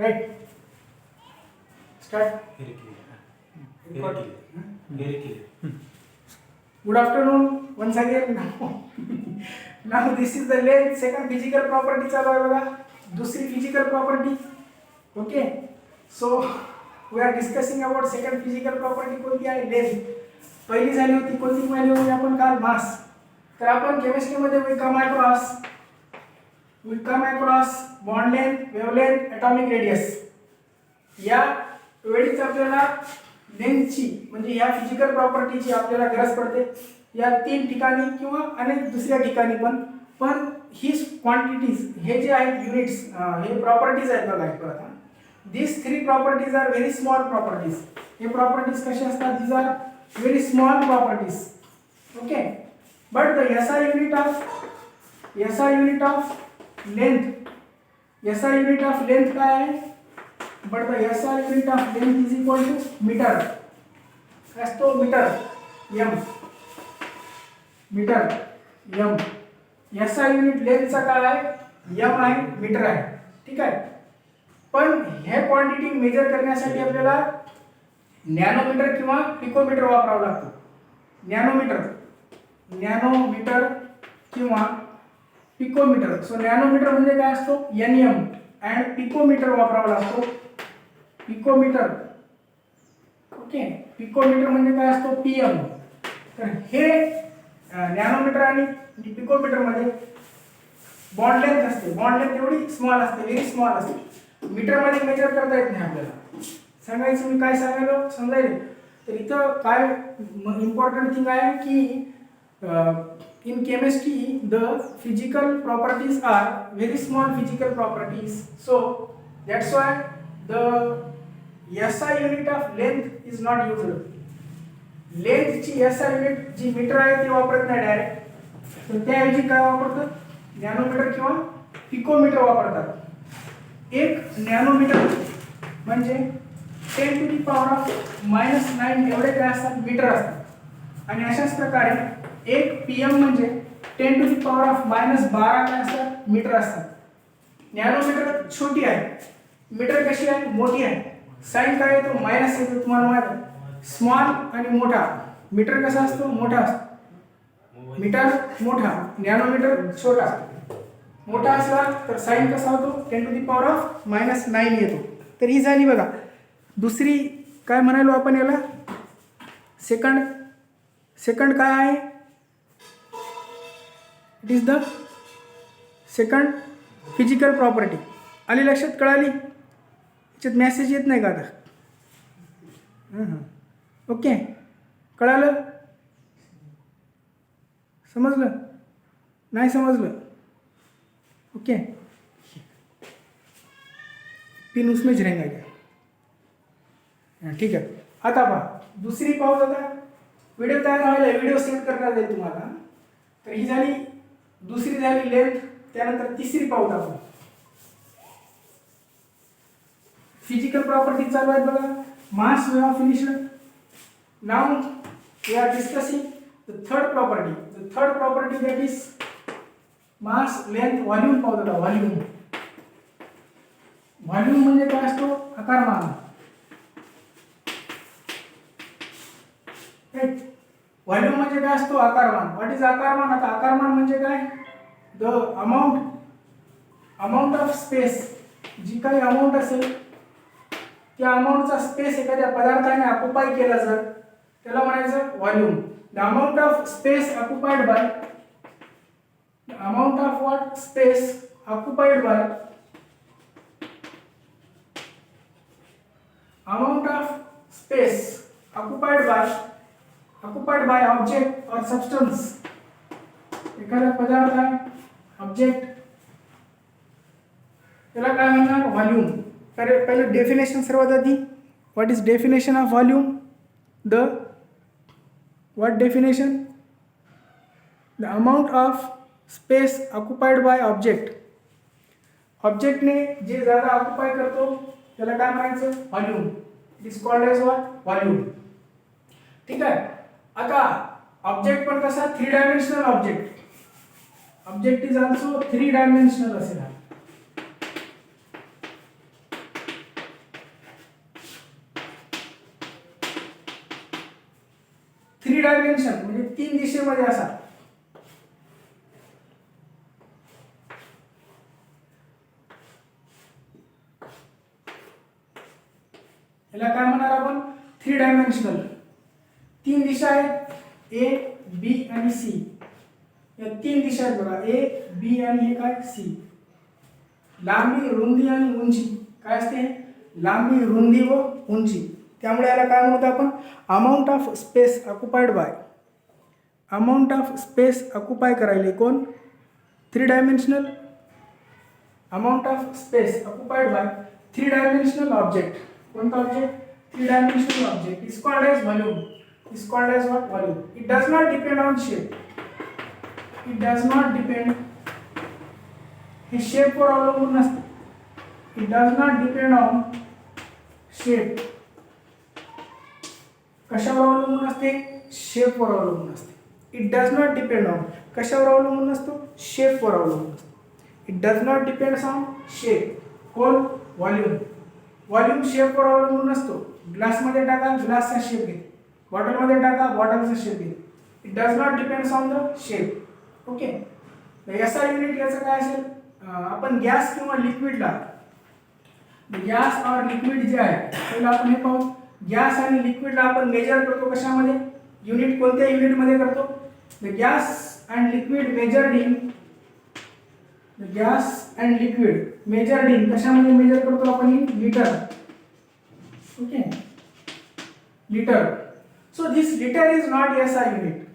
Right? Start. Very clear. Very clear. Very clear. Good afternoon once again. Now this is the length. Second physical property चालू आहे बघा. दुसरी physical property. Okay. So we are discussing about second physical property कोणती आहे? length. पहिली झाली होती कोणती पहिली होती आपण काल मास. तर आपण केमिस्ट्री मध्ये we come across bond length, wavelength, atomic radius. या वेळीच आपल्याला लेंथची म्हणजे या फिजिकल प्रॉपर्टीची आपल्याला गरज पडते या तीन ठिकाणी किंवा अनेक दुसऱ्या ठिकाणी पण ही क्वांटिटीज हे जे आहेत युनिट्स हे प्रॉपर्टीज आहेत बघा परत this three properties are very small properties हे प्रॉपर्टीज कसे असतात these are very small properties okay but the SI unit of length काय आहे but the SI unit of length is equal to meter. as to meter m SI unit length चा काय आहे m आहे metre आहे ठीक आहे पण हे क्वांटिटी मेजर करण्यासाठी आपल्याला नॅनोमीटर किंवा पिकोमीटर वापरावं लागतं नॅनोमीटर किंवा पिकोमीटर सो नॅनोमीटर म्हणजे काय असतो nm and पिकोमीटर वापरावा लागतो पिकोमीटर ओके पिकोमीटर म्हणजे काय असतो pm तर हे नॅनोमीटर आणि पिकोमीटर मध्ये बॉन्ड लेंथ असते बॉन्ड लेंथ एवढी स्मॉल असते व्हेरी स्मॉल असते मीटर मध्ये मेजर करता येत नाही आपल्याला सांगायचं मी काय सांगायलो समजायले तर इथं काय इम्पॉर्टंट थिंग आहे की in chemistry the physical properties are very small physical properties so that's why the SI unit of length is not used length ची SI unit जी मीटर आहे ती वापरत नाही डायरेक्ट तर त्याऐवजी काय वापरतात नॅनोमीटर किंवा पिकोमीटर वापरतात एक नॅनोमीटर म्हणजे 10 to the power of -9 एवढे काय असतात मीटर असतात आणि अशाच प्रकारे एक pm म्हणजे 10 to the power of -12 काय असतात मीटर असतात नॅनोमीटर छोटी आहे मीटर कशी आहे मोठी आहे साइन काय येतो मायनस येतो तुम्हाला माहिती आहे स्मॉल आणि मोठा मीटर कसा असतो मोठा असतो मीटर मोठा नॅनोमीटर छोटा मोठा असला तर साइन कसा होतो 10 to the power of -9 येतो तर ही झाली बघा दुसरी काय म्हणालो आपण याला सेकंड काय आहे it is the second physical property आली लक्षात कळाली याच्यात मेसेज येत नाही का आता ओके कळालं समजलं नाही समजलं ओके पिन उसमें रहेगा क्या ठीक आहे आता पहा दुसरी पाहू आता व्हिडिओ तयार व्हायला व्हिडिओ सेंड करण्यात येईल तुम्हाला तर ही झाली दुसरी झाली लेंथ त्यानंतर तिसरी पाहू आपण फिजिकल प्रॉपर्टी चालू आहेत बघा mass way of finisher now we are discussing the third property that is mass length volume पाहू आता व्हॉल्यूम म्हणजे काय असतो आकारमान व्हॉल्यूम म्हणजे काय असतो आकारमान व्हॉट इज आकारमान आता आकारमान म्हणजे काय द अमाऊंट ऑफ स्पेस जी काही अमाऊंट असेल त्या अमाऊंटचा स्पेस एखाद्या पदार्थाने ऑक्युपाय केला जर त्याला म्हणायचं volume the amount of space occupied by the amount of what space occupied by amount of space occupied by object or substance एखादा पदार्थ आहे ऑब्जेक्ट त्याला काय म्हणणार व्हॉल्यूम तर पहिलं डेफिनेशन सर्वात आधी what is definition of volume what definition the amount of space occupied by ऑब्जेक्टने जे जागा ऑक्युपाय करतो त्याला काय म्हणायचं volume it is called as volume ठीक आहे आता ऑब्जेक्ट पण कसा 3 dimensional object is also 3 dimensional असेल दिशेमध्ये असा, याला काय म्हणणार आपण, 3 डायमेन्शनल. 3 दिशा आहेत, ए बी आणि सी. या 3 दिशा आहेत बघा, ए बी आणि हे काय सी. लांबी, रुंदी आणि उंची काय असते, लांबी, रुंदी व उंची. त्यामुळे याला काय म्हणतो आपण, amount of space occupied by, amount of space occupy करायले कोण, 3 dimensional, amount of space occupied by 3 dimensional object. कोणता object, 3 dimensional object is called as volume, is called as what, volume. It does not depend on shape, it does not depend, हे शेपवर अवलंबून नसते. It does not depend on shape, कशावर अवलंबून असते, शेपवर अवलंबून असते. It does not depend on, कशावर अवलंबून नसतो, शेपवर अवलंबून असतो. It does not depends on shape. कोण, व्हॉल्यूम. व्हॉल्यूम शेपवर अवलंबून नसतो. ग्लासमध्ये टाका, ग्लासचा शेप घेते. बॉटलमध्ये टाका, बॉटलचा शेप घेते. It does not depends on the shape. Okay. SI unit याचं काय असेल, आपण गॅस किंवा लिक्विडला, गॅस और लिक्विड जे आहे पहिला आपण हे पाहू. गॅस आणि लिक्विडला आपण मेजर करतो कशामध्ये, युनिट कोणत्या युनिटमध्ये करतो, the gas and liquid measured in, the gas and liquid measured in, कशामध्ये मेजर करतो आपण, in litre. Okay, litre. So this litre is not SI unit,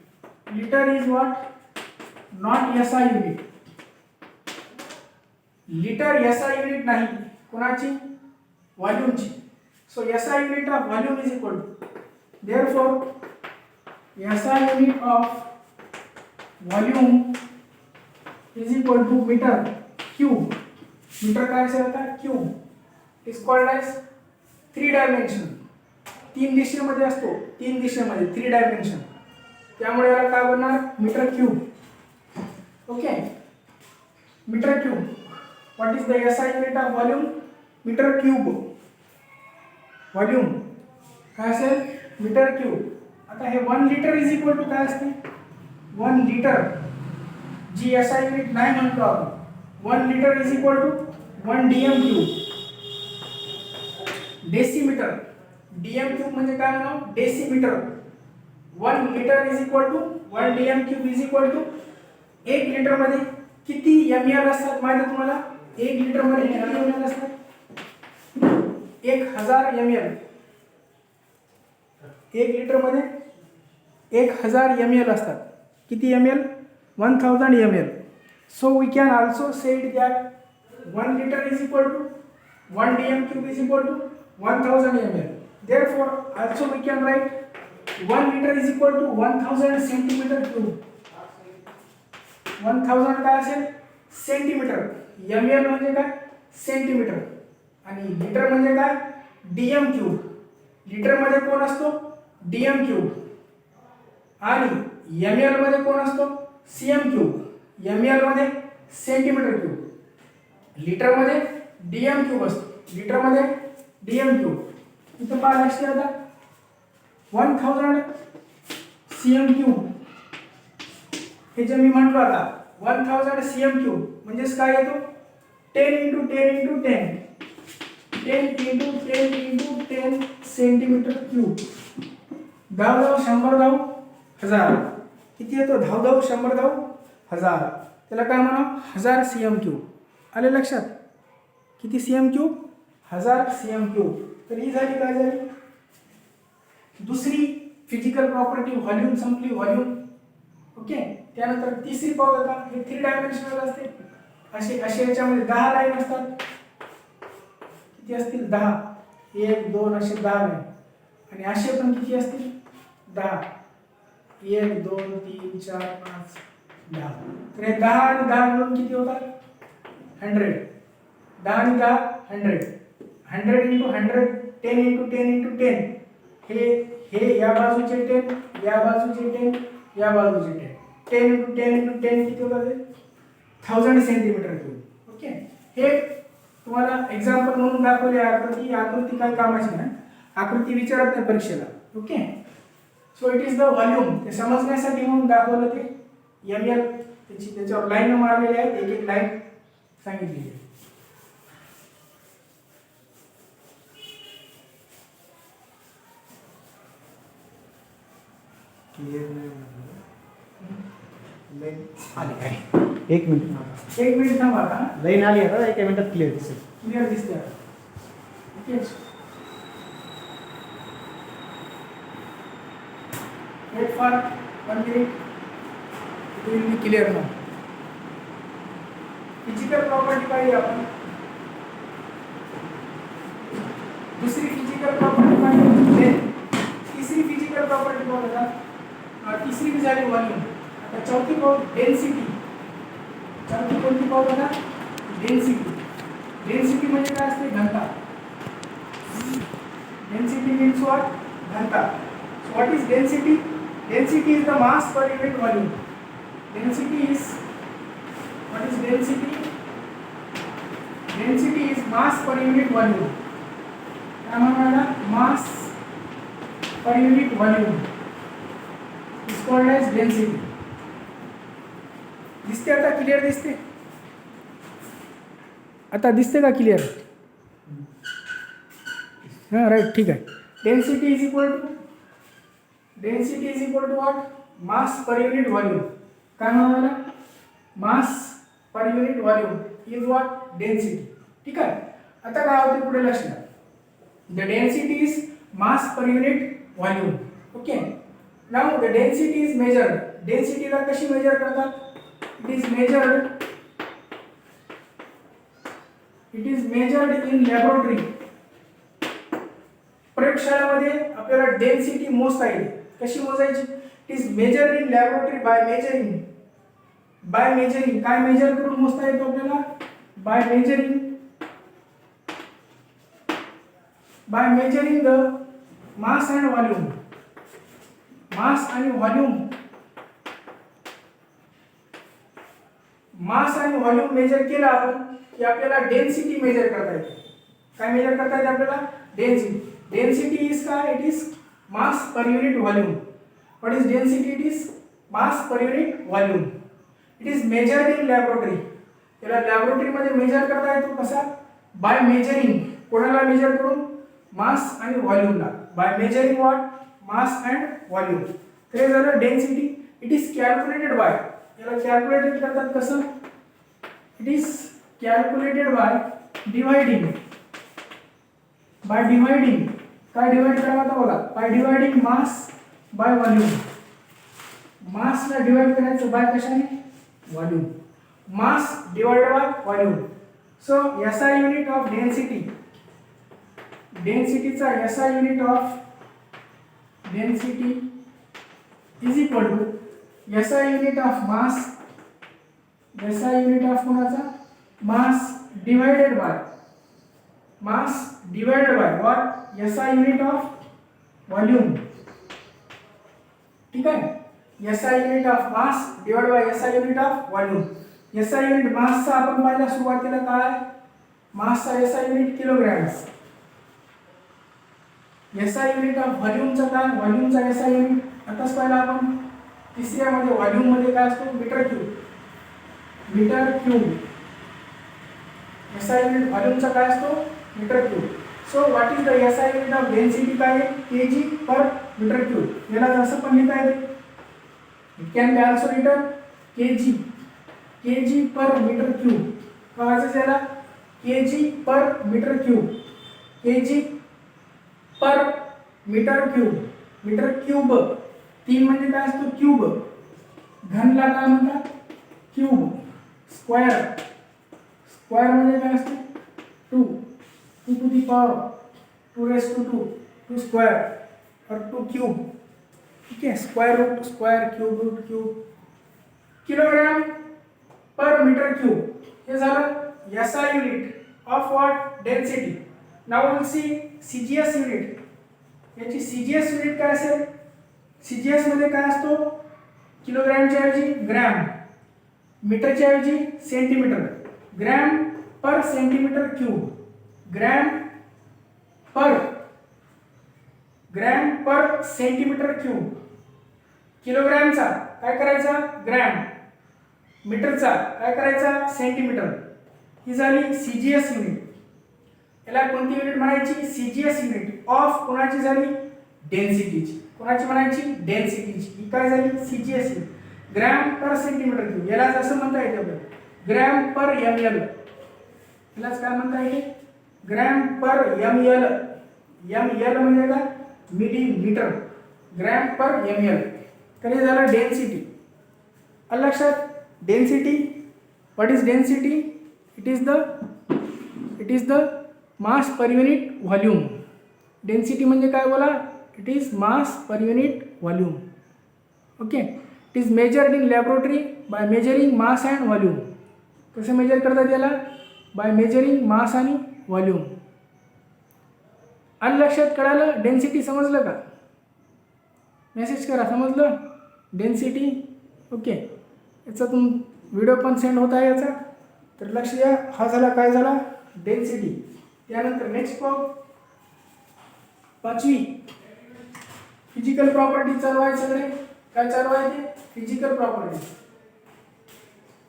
litre is what, not SI unit. Litre SI unit नाही, कोणाची, व्हॉल्यूमची. So SI unit of volume is equal to, therefore SI unit of volume is equal to metre cube. Metre काय असेल आता, cube is called as 3 dimension. 3 दिशेमध्ये असतो, 3 दिशेमध्ये 3 dimension. त्यामुळे याला काय बनणार, metre cube. Okay, metre cube. What is the SI unit of volume, metre cube. Volume काय असेल, मीटर क्यूब. आता हे 1 लिटर इज इक्वल टू काय असते, 1 लिटर, जी एसआय युनिट नाही म्हणतो आपण. 1 litre is equal to 1 DM cube. Decimetre, DM cube म्हणजे काय म्हणा, decimetre. 1 litre is equal to 1 DM cube is equal to, 1 litre मध्ये किती ml असतात माहिती आहे तुम्हाला, 1 लिटर मध्ये किती ml असतात, 1000 ml. 1 लिटर मध्ये 1000 ml असतात. किती ml, 1000 ml. So we can also say it that 1 liter is equal to 1 dm cube is equal to 1000 ml. Therefore, also we can write 1 liter is equal to 1000 centimeter cube. 1000 काय असेल, centimetre. ml म्हणजे काय, centimetre. आणि litre म्हणजे काय, DM cube. Litre मध्ये कोण असतो, डीएम क्यूब. आणि ml मध्ये कोण असतो, सीएम क्यूब. ml मध्ये सेंटीमीटर क्यूब. लिटर मध्ये डीएम क्यूब असतो, लिटर मध्ये डीएम क्यूब. इथं पहा लक्षात आता 1000 सीएम क्यूब हे जे मी म्हटलो आता 1000 सीएम क्यूब म्हणजेच काय येतो 10 × 10 × 10 10 × 10 × 10 सेंटीमीटर क्यूब. धाव धाव 100 धाव 1000 किती येतो, धाव धाव 100 धाव 1000. त्याला काय म्हणा 1000 सीएम क्यूब. आले लक्षात, किती सीएम क्यूब, 1000 सीएम क्यूब. तर ही झाली काय झाली दुसरी फिजिकल प्रॉपर्टी, व्हॉल्यूम संपली, व्हॉल्यूम. ओके. त्यानंतर तिसरी पाहू आता, हे 3 डायमेन्शनल असते. असे याच्यामध्ये 10 लाईन असतात. किती असतील 10, 1 2 असे 10 लाईन. आणि असे पण किती असतील 10, 1 2 3 4 5 10. तर हे 10 आणि 10 मिळून किती होतात 100. 10 आणि 10 100. 100 × 100 10 × 10 × 10. हे या बाजूचे 10, या बाजूचे 10, या बाजूचे 10. 10 × 10 × 10 किती होतात 1000 सेंटीमीटर क्यूब. ओके. हे तुम्हाला एक्झाम्पल म्हणून दाखवले आकृती. आकृती काय कामाची नाही, आकृती विचारत नाही परीक्षेला. Okay. So it is the volume. ते समजण्यासाठी म्हणून दाखवलं ते ml त्याच्यावर लाईन मारलेली आहे, एक एक लाईन सांगितली आहे. एक मिनिट एक मिनिट थांबा आता. लाईन आली आता एका मिनिटात क्लिअर दिसेल. क्लिअर दिसते आता. Okay, wait for 1 minute. It will be clear now. Physical property पाहिजे आपण. दुसरी फिजिकल प्रॉपर्टी पाहिजे. तिसरी फिजिकल प्रॉपर्टी बघा. तिसरी भी झाली व्हॉल्यूम. आता चौथी पाहू डेन्सिटी. चौथी कोणती पाहू बघा? डेन्सिटी. डेन्सिटी म्हणजे काय असते? घनता. Density means what? घनता. So what is density? Density is the mass per unit volume. Density is, what is density? Density is mass per unit volume. काय म्हणणार? Mass per unit volume is called as density. दिसते आता? Clear दिसते? आता दिसते का clear? हां right, ठीक आहे. Density is equal to what? Mass per unit volume. काय म्हणाला? Mass per unit volume is what? Density. ठीक आहे. आता काय होते पुढे लक्षात? The density is mass per unit volume. Okay, now the density is measured. डेन्सिटीला कशी मेजर करतात? It is measured in laboratory. प्रयोगशाळेमध्ये आपल्याला डेन्सिटी मोजता येईल. कशी मोजायची? It is measured in laboratory by measuring. काय मेजर करून मोजता येतो आपल्याला? By measuring the mass and volume. Mass आणि व्हॉल्यूम मेजर केला आपण की आपल्याला डेन्सिटी मेजर करता येते. काय मेजर करता येते आपल्याला? डेन्सिटी. डेन्सिटी इज काय? It is mass per unit volume. What is density? It is mass per unit volume. It is measured in laboratory. त्याला लॅबोरेटरीमध्ये मेजर करता येतो. कसा? By measuring. कोणाला मेजर करून? मास आणि व्हॉल्यूमला. By measuring what? Mass and volume. ते झालं density. It is calculated by. याला कॅल्क्युलेटेड करतात कसं? It is calculated by dividing. काय डिवाइड करावं बघा? By dividing mass by volume. मासला डिवाइड करायचं बाय कशाने? Volume. Mass divided by volume. So SI unit of density. डेन्सिटीचा SI unit of density is equal to SI unit of mass. SI unit of कोणाचा? Mass divided by what? SI unit of volume. ठीक आहे. SI unit of mass divide by SI unit of volume. SI unit मासचा आपण पाहिला सुरुवातीला काय? मासचा SI unit kilograms. SI unit of व्हॉल्यूमचा काय? व्हॉल्यूमचा SI युनिट आताच पाहिला आपण. तिसऱ्यामध्ये व्हॉल्यूम मध्ये काय असतो? Metre cube. SI युनिट व्हॉल्यूमचा काय असतो? Metre cube. So what is the SI unit of density? काय? kg per metre cube. याला असं पण लिहिता येते. It can be also written kg per metre cube. काय याला? kg per metre cube. kg per metre cube. 3 म्हणजे काय असतो? क्यूब. घनला काय म्हणतात? क्यूब. स्क्वेअर म्हणजे काय असते? 2 to the power 2 raised to 2 square और 2 क्यूब. ठीक है. Square root square, cube root cube. Kilogram per metre cube. हे झालं SI unit of what? Density. Now will see CGS unit. याची CGS युनिट काय असेल? CGS मध्ये काय असतो? किलोग्रामच्या ऐवजी ग्रॅम, मीटरच्या ऐवजी centimetre. Gram per centimetre cube. Gram per centimetre cube. किलोग्रॅमचा काय करायचा ग्रॅम, मीटरचा काय करायचा सेंटीमीटर. ही झाली सीजीएस युनिट. याला कोणती युनिट म्हणायची सीजीएस युनिट ऑफ कोणाची झाली डेन्सिटीची. कोणाची म्हणायची डेन्सिटीची. ही काय झाली CGS unit gram per centimetre cube. याला जसं म्हणता येते आपल्याला ग्रॅम पर एम एल. यालाच काय म्हणता येते gram per M L. M L म्हणजे काय millimetre, gram per M L. तर हे झालं डेन्सिटी. आलं लक्षात density. What is density? It is the mass per unit volume. Density म्हणजे काय बोला it is mass per unit volume. Okay. It is measured in laboratory by measuring mass and volume. कसं measure करतात याला bye measuring मास आणि volume. आलं लक्षात कळालं डेन्सिटी समजलं का? मेसेज करा समजलं डेन्सिटी. ओके. याचा व्हिडिओ पण सेंड होत आहे याचा, तर लक्ष द्या. हा झाला काय झाला डेन्सिटी. त्यानंतर नेक्स्ट पाहू पाचवी फिजिकल प्रॉपर्टी चालू आहे. सगळे काय चालू आहे ते फिजिकल प्रॉपर्टी.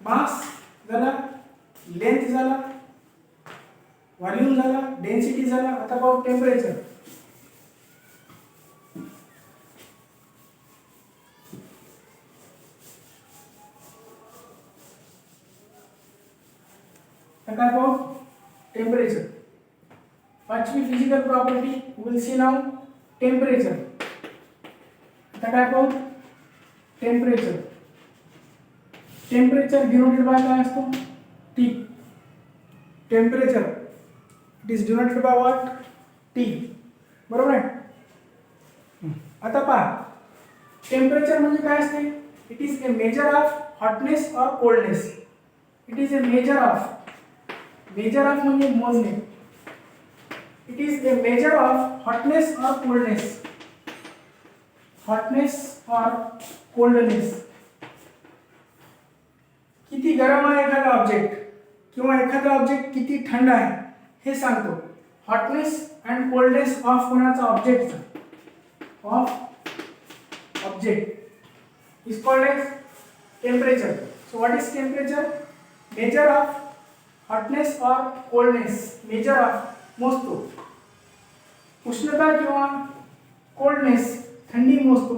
मास झाला, लेंथ झाला, व्हॉल्यूम झाला, डेन्सिटी झाला. आता पाहू टेम्परेचर. काय पाहू टेम्परेचर. पाचवी physical property will see now temperature. आता काय पाहू टेम्परेचर. टेम्परेचर डिनोटेड बाय काय असतो T. Temperature it is denoted by what T. बरोबर आहे. आता पहा टेम्परेचर म्हणजे काय असते it is a measure of hotness और coldness. It is a measure of म्हणजे मोजणे. It is a measure of hotness और कोल्डनेस. हॉटनेस और कोल्डनेस. किती गरम आहे एखादा ऑब्जेक्ट किंवा एखादा ऑब्जेक्ट किती थंड आहे हे सांगतो. हॉटनेस अँड कोल्डनेस ऑफ कोणाचा ऑब्जेक्टचा of object is called as temperature. So what is temperature? Measure of hotness और कोल्डनेस. मेजर ऑफ मोजतो. उष्णता किंवा कोल्डनेस थंडी मोजतो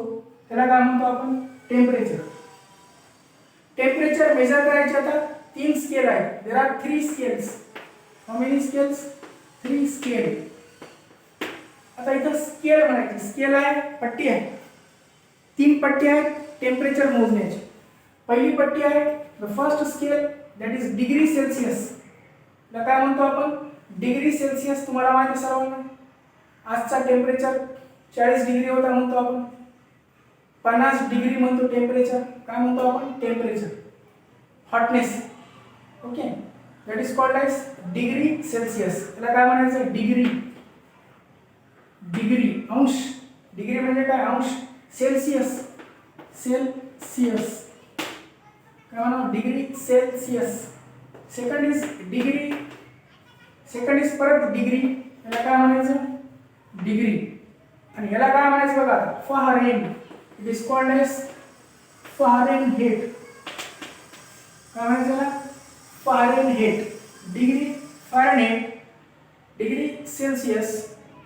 त्याला काय म्हणतो आपण टेम्परेचर. टेम्परेचर मेजर करायचे आता 3 स्केल आहेत. There are 3 scales. How many scales? 3 scale. आता इथं स्केल म्हणायची. स्केल आहे पट्टी आहे. 3 पट्टी आहेत टेम्परेचर मोजण्याची. पहिली पट्टी आहे the first scale that is degree Celsius. त्याला काय म्हणतो आपण डिग्री सेल्सिअस. तुम्हाला माहिती आहे सर्वांना आजचा टेम्परेचर 40 डिग्री होता म्हणतो आपण. 50 डिग्री म्हणतो टेम्परेचर. काय म्हणतो आपण temperature. Hotness. Okay. That is called as degree Celsius. त्याला काय म्हणायचं डिग्री. डिग्री अंश. डिग्री म्हणजे काय अंश. सेल्सिअस. सेल्सिअस काय म्हणा degree Celsius. Second is degree. Second is परत डिग्री. याला काय म्हणायचं डिग्री. आणि याला काय म्हणायचं बघा Fahrenheit. It is called as Fahrenheit. काय म्हणायचं याला Fahrenheit. Degree Fahrenheit, degree Celsius,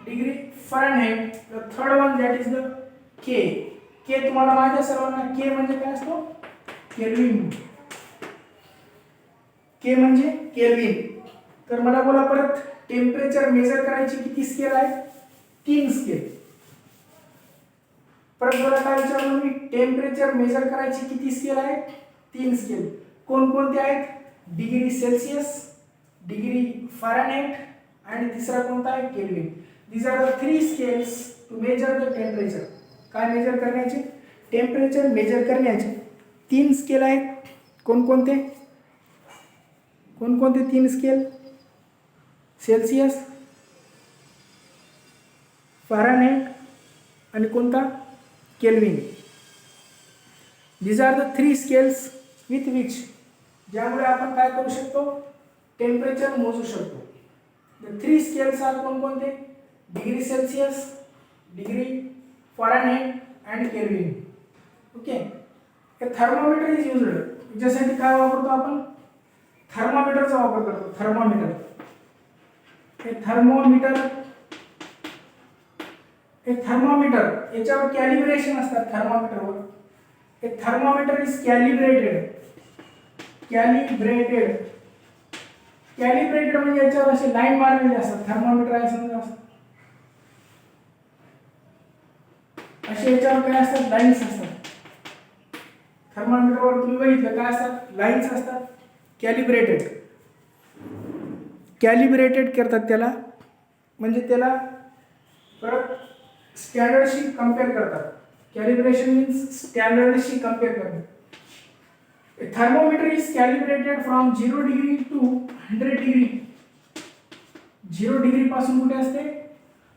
degree Fahrenheit. The third one that is the K. K तुम्हाला माहिती आहे सर्वांना. के म्हणजे काय असतो केल्विन. के म्हणजे केल्विन. तर मला बोला परत टेम्परेचर मेजर करायची किती स्केल आहे 3 स्केल. परत बोला काय विचारलं मी टेम्परेचर मेजर करायची किती स्केल आहे 3 स्केल. कोणकोणते आहेत डिग्री सेल्सिअस, डिग्री फारेनहाइट आणि तिसरा कोणता आहे Kelvin. These are the 3 scales to measure the temperature. काय मेजर करण्याचे टेम्परेचर मेजर करण्याचे 3 स्केल आहेत. कोणकोणते कोणकोणते 3 स्केल सेल्सिअस, फारेनहाइट आणि कोणता Kelvin. These are the 3 scales with which ज्यामुळे आपण काय करू शकतो टेम्परेचर मोजू शकतो. द 3 स्केल्स आर कोणकोणते degree Celsius, degree Fahrenheit and Kelvin. Okay. हे थर्मोमीटर इज युज्ड. याच्यासाठी काय वापरतो आपण? थर्मोमीटरचा वापर करतो. थर्मोमीटर. हे थर्मोमीटर याच्यावर कॅलिब्रेशन असतात. थर्मोमीटरवर हे थर्मोमीटर इज कॅलिब्रेटेड म्हणजे याच्यावर असे लाईन मारलेले असतात. थर्मोमीटर आहे समजा असे याच्यावर काय असतात? लाईन्स असतात. थर्मोमीटरवर तुम्ही बघितलं काय असतात? लाईन्स असतात. कॅलिब्रेटेड करतात त्याला, म्हणजे त्याला परत स्टँडर्डशी कम्पेअर करतात. कॅलिब्रेशन मीन्स स्टँडर्डशी कम्पेअर करतात. A thermometer is calibrated from 0 degree to 100 degree. 0 degree पासून कुठे असते?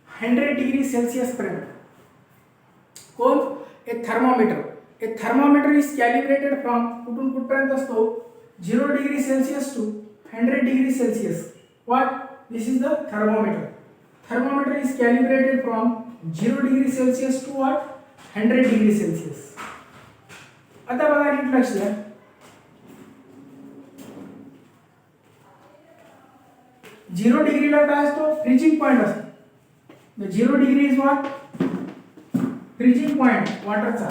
100 डिग्री सेल्सिअस पर्यंत. कोण? A thermometer. A thermometer is calibrated from कुठून कुठपर्यंत असतो? 0 degree Celsius to 100 degree Celsius. What? This is the thermometer. Thermometer is calibrated from 0 degree Celsius to what? 100 degree Celsius. आता बघा नीट लक्ष द्या. 0 डिग्रीला काय असतो? फ्रीजिंग पॉइंट असतो. 0 degree is what? Freezing point वॉटरचा.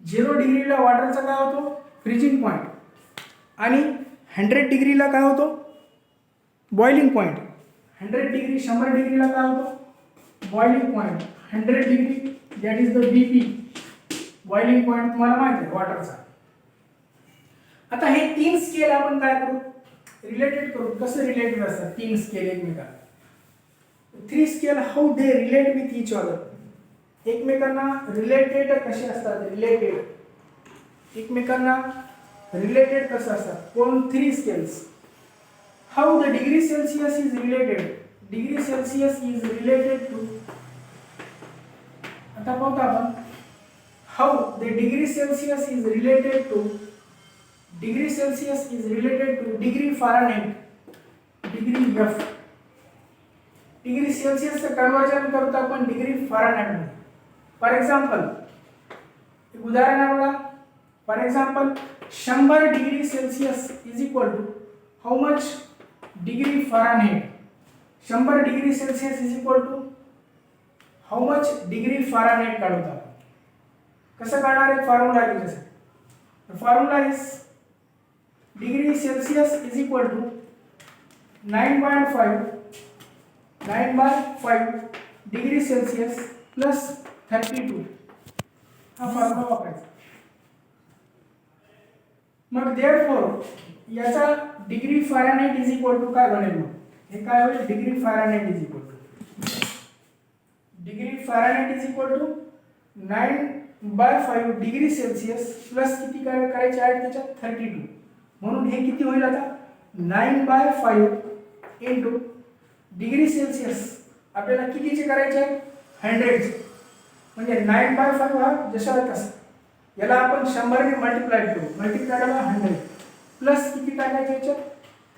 झिरो डिग्रीला वॉटरचा काय होतो? Freezing point. आणि 100 डिग्रीला काय होतो? Boiling point. 100 डिग्री 100 डिग्रीला काय होतो? Boiling point. 100 degree that is the BP. Boiling point तुम्हाला माहिती आहे वॉटरचा. आता हे तीन स्केल आपण काय करू? रिलेटेड करू. कसं रिलेटेड असतात तीन स्केल एकमेकांना? 3 scale how they relate with each other. एकमेकांना रिलेटेड कसे असतात? एकमेकांना रिलेटेड कसं असतात? कोण? 3 scales. How the degree Celsius is related. Degree Celsius is related to. आता पाहतो आपण. How the degree Celsius is related to. Degree Celsius is related to degree Fahrenheit. Degree F. Degree सेल्सिअसचं कन्वर्जन करतो आपण degree Fahrenheit मध्ये. For example एक उदाहरण आहे बघा. For example 100 degree Celsius is equal to how much? Degree Fahrenheit. 100 degree Celsius is equal to how much? Degree Fahrenheit काढतो आपण. कसं काढणार? एक फॉर्म्युला आहे त्याच्यासाठी. Formula is degree Celsius is equal to 9/5 degree Celsius plus 32. हा formula वापरायचा. मग देअरफॉर याचा degree Fahrenheit is equal to काय बनेल? मग हे काय होईल? Degree Fahrenheit is equal to 9/5 degree Celsius plus किती करायचे आहेत त्याच्यात? 32. म्हणून हे किती होईल आता? 9/5 इंटू डिग्री सेल्सिअस आपल्याला कितीचे करायचे आहेत? 100. म्हणजे 9/5 हा जसा आहे तसा. याला आपण 100 ने मल्टिप्लाय करू. मल्टिप्लाय केला 100 प्लस किती टाकायचे याच्यात?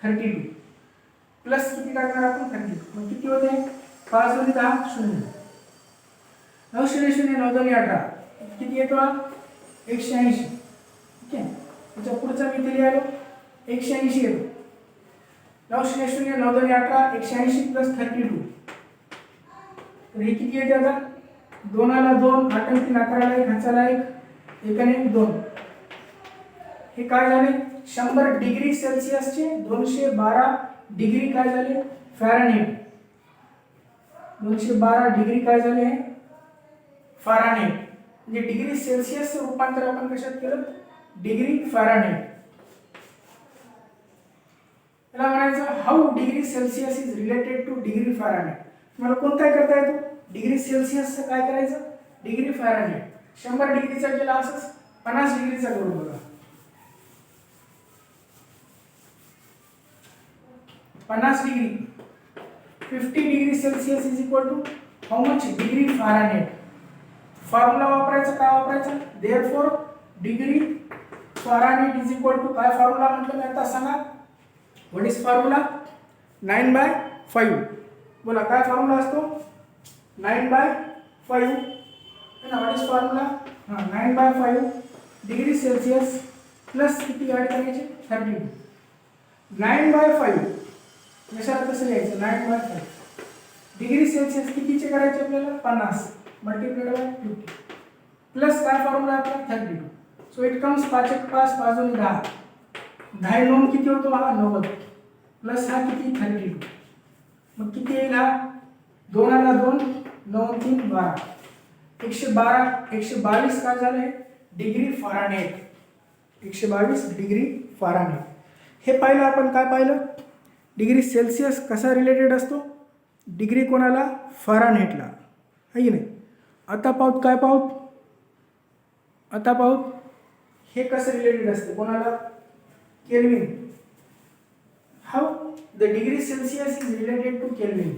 32 प्लस किती टाकणार आपण? 32. मग किती होते? 5 × 10 0. 9 0 0 9 2 18 किती येतो? 180. ओके. त्याच्या पुढचा मी इथे लिहिलो 180 येतो. 9 0 0 9 2 18 180 प्लस 32. तर हे किती येते आता? 2 ला 2 8 × 3 11 1 हाताला 1 एकाने 2. हे काय झाले? 100 डिग्री सेल्सिअसचे 212 डिग्री काय झाले? फॅरनहाइट. 212 डिग्री काय झाले? फॅरनहाइट. म्हणजे डिग्री सेल्सिअसचं रूपांतर आपण कशात केलं? Degree Fahrenheit. त्याला म्हणायचं how degree Celsius is related to degree Fahrenheit. तुम्हाला कोण काय करता येतो? डिग्री सेल्सिअसचं काय करायचं? Degree Fahrenheit. 100 डिग्रीचा केला असंच 50 डिग्रीचा करू बघा. 50 degree 50 degree Celsius is equal to how much? Degree Fahrenheit. Formula वापरायचा. काय वापरायचा? Therefore degree Fahrenheit is equal to काय फॉर्म्युला म्हटलं मी आता सांगा? What is formula? 9/5. बोला काय फॉर्म्युला असतो? 9/5 है ना. What is formula? हां 9/5 डिग्री सेल्सिअस प्लस किती ॲड करायचे 32. 9/5 कशाला कसं लिहायचं 9/5 डिग्री सेल्सिअस कितीचे करायचे आपल्याला 50 मल्टिप्लाइड बाय 50 प्लस काय फॉर्म्युला आपला 32. सो इट कम्स 5 एक 5 बाजूने 10 10 नोम किती होतो हा 90 प्लस हा किती 32. मग किती येईल हा 2 आला 2 9 3 12 122 काय झालंय डिग्री फॅरनहाइट. 122 degree Fahrenheit. हे पाहिलं आपण. काय पाहिलं डिग्री सेल्सिअस कसा रिलेटेड असतो डिग्री कोणाला फॅरनहाइटला आहे की नाही. आता पाहूत काय पाहूत आता पाहूत हे कसं रिलेटेड असते कोणाला Kelvin. How the degree Celsius is related to Kelvin.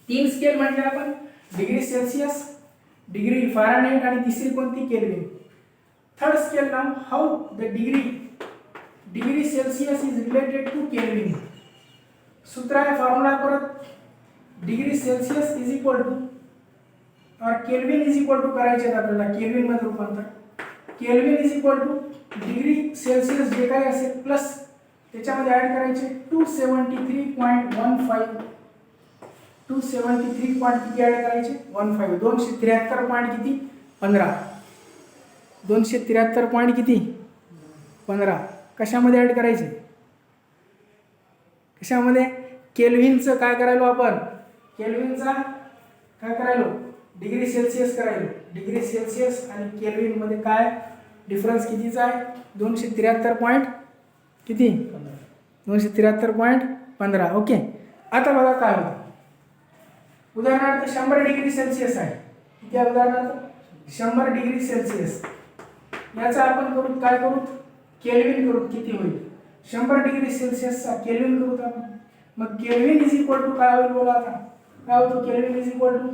3 scale म्हटले आपण डिग्री सेल्सिअस डिग्री फॅरनहाइट आणि तिसरी कोणती केल्विन. थर्ड स्केल नाव how the degree Celsius is related to Kelvin. सूत्र आहे फॉर्म्युला परत degree Celsius is equal to और केल्विन इज इक्वल टू करायचे आपल्याला केल्विन मध्ये रूपांतर. Kelvin is equal to degree Celsius जे काही असेल प्लस त्याच्यामध्ये ॲड करायचे 273.15 273 पॉईंट किती ॲड करायचे 15 273 पॉईंट किती 15 273 पॉईंट किती 15 कशामध्ये ॲड करायचे कशामध्ये केल्विनचं काय करायलो आपण केल्विनचा काय करायलो डिग्री सेल्सिअस करायलो. डिग्री सेल्सिअस आणि केल्विन मध्ये काय डिफरन्स कितीचा आहे 273 पॉईंट किती 273.15. ओके. आता बघा काय होतं उदाहरणार्थ 100 डिग्री सेल्सिअस आहे. किती आहे उदाहरणार्थ 100 डिग्री सेल्सिअस. याचा आपण करू काय करू केल्विन करू किती होईल 100 डिग्री सेल्सिअसचा केल्विन करू आपण. मग केल्विन इज इक्वल टू काय होईल बोला आता काय होतो केल्विन इज इक्वल टू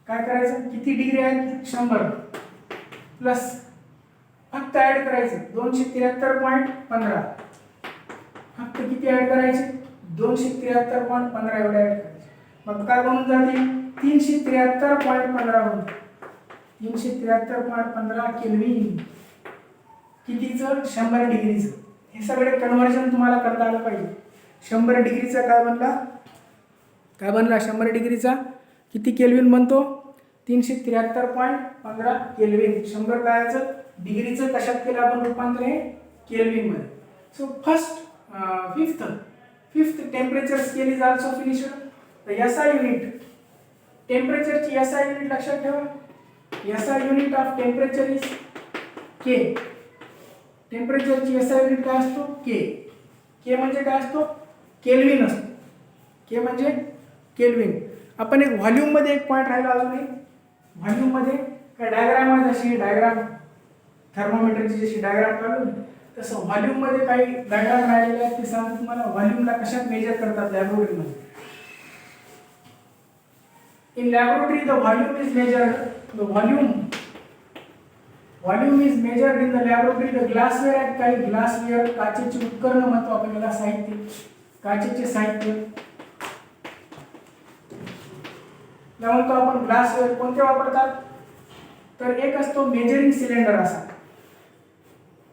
काय करायचं किती डिग्री आहे 100 प्लस फक्त ॲड करायचं 273.15 फक्त किती ॲड करायचे 273.15 एवढे ॲड करायचे. मग काय बनून जाते 373.15 होईल 373.15 केल्विन कितीचं 100 डिग्रीचं. हे सगळे कन्व्हर्जन तुम्हाला करता आलं पाहिजे. 100 डिग्रीचा काय बनला 100 डिग्रीचा किती केल्विन बनतो 373.15 केल्विन. 100 कायचं डिग्रीचं कशात केलं आपण रूपांतर हे केल्विन मध्ये. So fifth temperature scale is also finished. तर SI युनिट टेम्परेचरची SI युनिट लक्षात ठेवा. SI unit of temperature is K. टेम्परेचरची SI unit काय असतो K म्हणजे काय असतो केल्विन असतो. K म्हणजे केल्विन. आपण एक व्हॉल्यूम मध्ये एक पॉईंट राहिला अजून एक व्हॉल्यूम मध्ये काय डायग्राम आहे जशी डायग्राम थर्मोमीटरची जशी डायग्राम काढून तसं व्हॉल्यूम मध्ये काही डायग्राम राहिलेले आहेत ते सांगतो तुम्हाला. व्हॉल्यूमला कशात मेजर करतात लॅबोरेटरीमध्ये. In laboratory the volume is measured the volume is measured in the laboratory. The glassware आहेत काही ग्लासवेअर काचेचे उपकरण म्हणतो आपण याला साहित्य काचेचे साहित्य म्हणतो आपण. ग्लासवेअर कोणते वापरतात तर एक असतो मेजरिंग सिलेंडर असा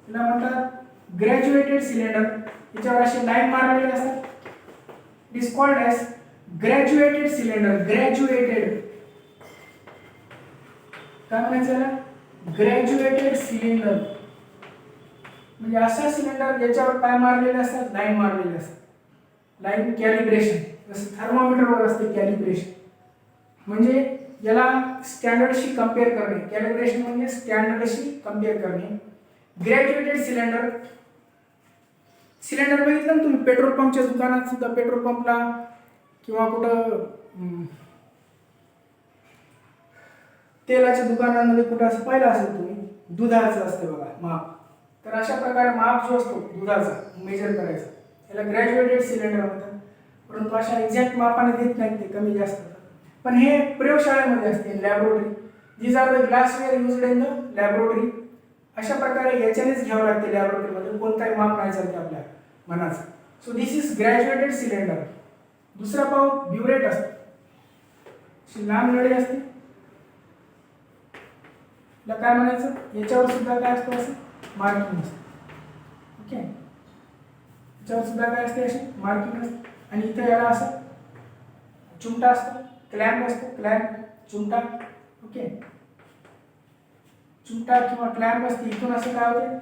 त्याला म्हणतात ग्रॅज्युएटेड सिलेंडर. याच्यावर असे लाईन मारलेले असतात. It is called as graduated cylinder. Graduated काय म्हणायचं याला ग्रॅज्युएटेड सिलेंडर म्हणजे असा सिलेंडर ज्याच्यावर काय मारलेले असतात लाईन मारलेले असतात. लाईन कॅलिब्रेशन जसं थर्मोमीटरवर असते कॅलिब्रेशन म्हणजे याला स्टँडर्डशी कम्पेअर करणे. कॅलिब्रेशन म्हणजे स्टँडर्डशी कम्पेअर करणे. ग्रॅज्युएटेड सिलेंडर बघितलं ना तुम्ही पेट्रोल पंपच्या दुकानात सुद्धा पेट्रोल पंपला किंवा कुठं तेलाच्या दुकानांमध्ये कुठं असं पाहिलं असेल तुम्ही दुधाचं असतं बघा माप. तर अशा प्रकारे माप जो असतो दुधाचा मेजर करायचा याला ग्रॅज्युएटेड सिलेंडर म्हणतात. परंतु अशा एक्झॅक्ट मापाने देत नाहीत ते कमी जास्त. पण हे प्रयोगशाळेमध्ये असते laboratory. These are the glassware used in the laboratory. अशा प्रकारे याच्यानेच घ्यावं लागते लॅबोरेटरीमध्ये कोणताही माप नाही चालते आपल्या मनाचं. So this is graduated cylinder. दुसरा पाहू ब्युरेट असतो. अशी लांब नळी असते, तिला काय म्हणायचं, याच्यावर सुद्धा काय असतं असं मार्किंग असतं. ओके, याच्यावर सुद्धा काय असते अशी मार्किंग असते. आणि इथे याला असं चुमटा असतो, क्लॅम्प असतो, क्लॅम्प चुमटा. ओके, चुमटा किंवा क्लॅम्प असते. इथून असं काय होते,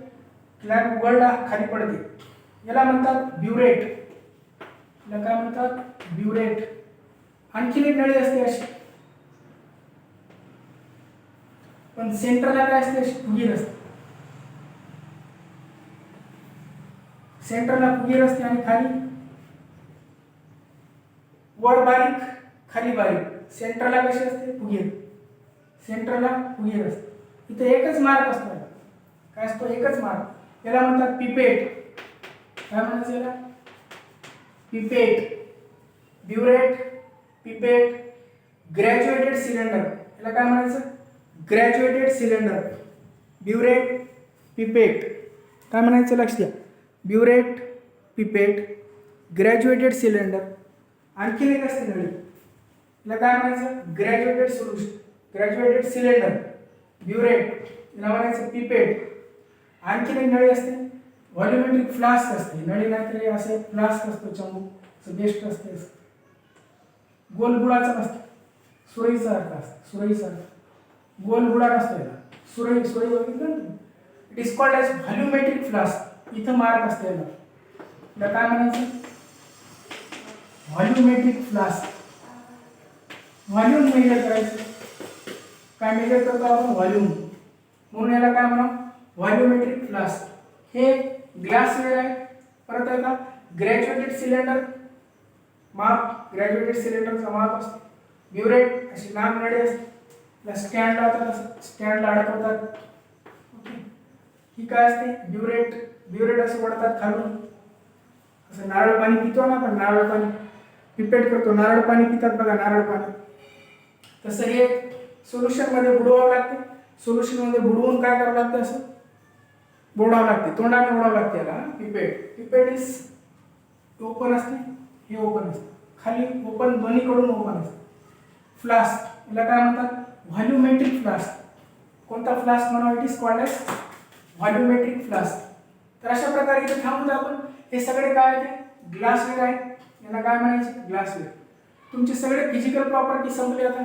क्लॅम्प वरला खाली पडते. याला म्हणतात ब्युरेट. याला काय म्हणतात, ब्युरेट. आणखी एक नळी असते अशी, पण सेंटरला काय असते अशी फुगीर असते. सेंटरला फुगीर असते आणि खाली वर बारीक खाली बारीक. सेंटरला कशी असते फुगीर, सेंटरला फुगीर असते. इथे एकच मार्क असतो, काय असतो, एकच मार्क. याला म्हणतात पिपेट. काय म्हणायचं याला, pipette. Burette, pipette, graduated cylinder. याला काय म्हणायचं, ग्रॅज्युएटेड सिलेंडर. Burette, pipette. काय म्हणायचं लक्ष द्या, ब्युरेट, पिपेट, ग्रॅज्युएटेड सिलेंडर. आणखी एक असते नळी, याला काय म्हणायचं, graduated solution, graduated cylinder. Burette, याला म्हणायचं पिपेट. आणखी एक नळी असते, व्हॉल्युमेट्रिक फ्लास्क असते. नळी नाहीतरी असे फ्लास्क असतो, चमू बेस्ट असते, गोल बुडाचा नसतो, सुरईसारखा असतो, सुरईसारखा. गोल बुडा नसतो याला, सुरई. सुरई बघितलं ना, it is called as volumetric flask. इथं मार्क असते याला. याला काय म्हणायचं, व्हॉल्युमेट्रिक फ्लास्क. व्हॉल्यूम मेजर करायचं. काय मेजर करतो आपण, व्हॉल्यूम. म्हणून याला काय म्हणा, व्हॉल्युमेट्रिक फ्लास्क. हे ग्लासवेअर आहे. परत आहे का, ग्रॅज्युएटेड सिलेंडर. माप, ग्रॅज्युएटेड सिलेंडरचा माप असतो. ब्युरेट, अशी लांब नळी असते, स्टँड लावतात, स्टँडला अडकवतात. ओके, ही काय असते, ब्युरेट. ब्युरेट असं वडतात खालून, असं नारळ पाणी पितो ना आपण, नारळ पाणी पिपेट करतो, नारळ पाणी पितात बघा, नारळ पाणी. तसं हे सोल्युशन मध्ये बुडवावं लागते. सोल्युशन मध्ये बुडवून काय करावं लागतं, असं बोडावं लागते, तोंडाने ओढावं लागते याला. पिपेट. पिपेट इज ओपन असते, हे ओपन असते, खाली ओपन, दोन्हीकडून ओपन असते. फ्लास्क, याला काय म्हणतात, व्हॉल्युमेट्रिक फ्लास्क. कोणता फ्लास्क म्हणा, it is called as volumetric flask. तर अशा प्रकारे इथे थांबून आपण हे सगळे काय आहे, ग्लासवेअर आहे. याला काय म्हणायचे, ग्लासवेअर. तुमचे सगळे फिजिकल प्रॉपर्टी संपले. आता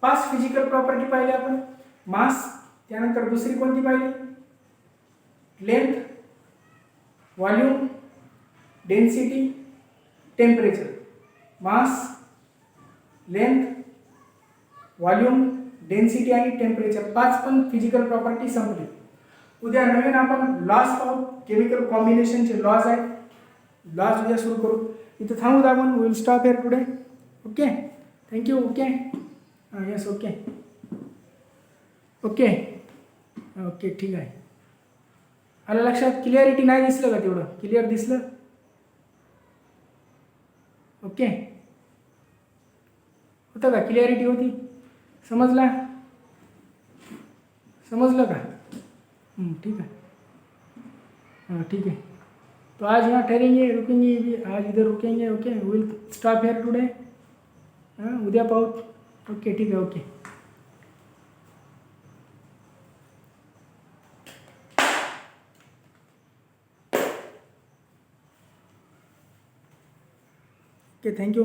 5 फिजिकल प्रॉपर्टी पाहिली आपण. मास, त्यानंतर दुसरी कोणती पाहिली, लेंथ, व्हॉल्यूम, डेन्सिटी, टेम्परेचर. मास, लेंथ, व्हॉल्यूम, डेन्सिटी आणि टेम्परेचर, 5 पण फिजिकल प्रॉपर्टी संपली. उद्या नवीन आपण लॉज पाहू, केमिकल कॉम्बिनेशनचे लॉज आहेत. लॉज उद्या सुरू करू. इथं थांबू आपण. Will stop here today. Okay, thank you. Okay, yes, okay okay okay, ठीक आहे. आलं लक्षात. क्लिअरिटी नाही दिसलं का, तेवढं क्लिअर दिसलं. ओके, होतं का, क्लिअरिटी होती, समजला, समजलं का, ठीक है, हाँ ठीक है. तो आज यहाँ ठहरेंगे, रुकेंगे भी, आज इधर रुकेंगे. Okay, will stop here today. हाँ, उद्या पाहू. ओके, ठीक है. ओके. Okay, thank you.